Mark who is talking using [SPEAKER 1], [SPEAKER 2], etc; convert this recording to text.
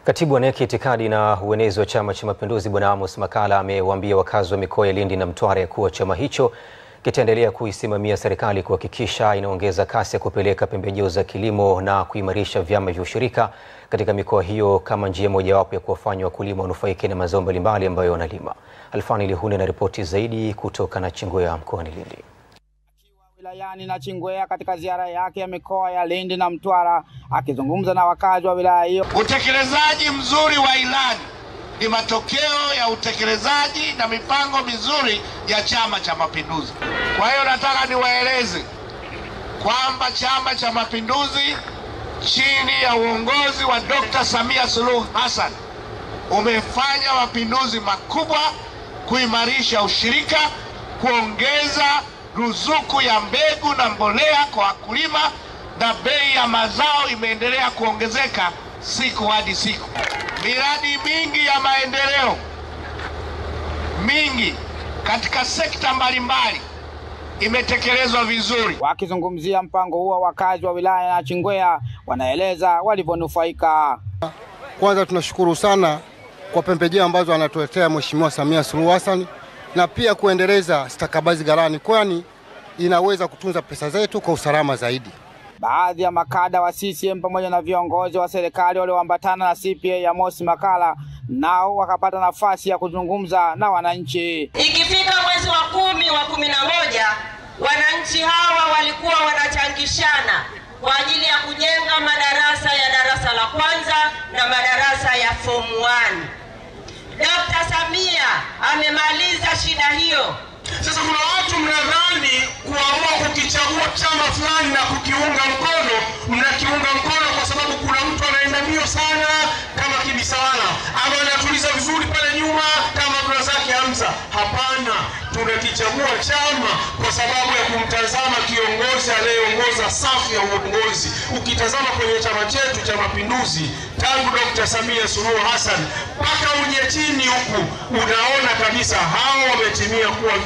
[SPEAKER 1] Katibu wa NEC Itikadi na Uenezi wa Chama cha Mapinduzi Bwana Amos Makalla amewaambia wakazi wa mikoa ya Lindi na Mtwara kuwa chama hicho kitaendelea kuisimamia serikali kuhakikisha inaongeza kasi ya kupeleka pembejeo za kilimo na kuimarisha vyama vya ushirika katika mikoa hiyo kama njia mojawapo ya kuwafanya wakulima wanufaike na mazao mbalimbali ambayo wanalima. Alfani Lihune na ripoti zaidi kutoka Nachingwea mkoani Lindi.
[SPEAKER 2] Wilayani Nachingwea katika ziara yake ya mikoa ya Lindi na Mtwara, akizungumza na wakazi wa wilaya hiyo.
[SPEAKER 3] Utekelezaji mzuri wa ilani ni matokeo ya utekelezaji na mipango mizuri ya Chama cha Mapinduzi. Kwa hiyo nataka niwaeleze kwamba Chama cha Mapinduzi chini ya uongozi wa Dr. Samia Suluhu Hassan umefanya mapinduzi makubwa kuimarisha ushirika, kuongeza ruzuku ya mbegu na mbolea kwa wakulima, na bei ya mazao imeendelea kuongezeka siku hadi siku. Miradi mingi ya maendeleo mingi katika sekta mbalimbali imetekelezwa vizuri.
[SPEAKER 2] Wakizungumzia mpango huo, wakazi wa wilaya ya Nachingwea wanaeleza walivyonufaika.
[SPEAKER 4] Kwanza tunashukuru sana kwa pembejeo ambazo anatuletea Mheshimiwa Samia Suluhu Hassan, na pia kuendeleza stakabadhi ghalani, kwani inaweza kutunza pesa zetu kwa usalama zaidi.
[SPEAKER 2] Baadhi ya makada wa CCM pamoja na viongozi wa serikali walioambatana na CPA ya Amos Makalla nao wakapata nafasi ya kuzungumza na wananchi.
[SPEAKER 5] Ikifika mwezi wa 10 wa 11, wananchi hawa walikuwa wanachangishana kwa ajili ya kujenga madarasa ya darasa la kwanza na madarasa ya form 1. Dr. Samia amemaliza shida hiyo.
[SPEAKER 6] Sasa kuna watu mnadhani kuamua kukichagua chama fulani na kukiunga mkono, mnakiunga mkono kwa sababu kuna mtu anaenda mbio sana kama Kibisawala, ama anatuliza vizuri pale nyuma kama Abdulrazaki Hamza. Hapana, tunakichagua chama kwa sababu ya kumtazama kiongozi anayeongoza safu ya uongozi. Ukitazama kwenye chama chetu cha Mapinduzi tangu Dr. Samia Suluhu Hassan mpaka uje chini huku, unaona kabisa hao wametimia kuwa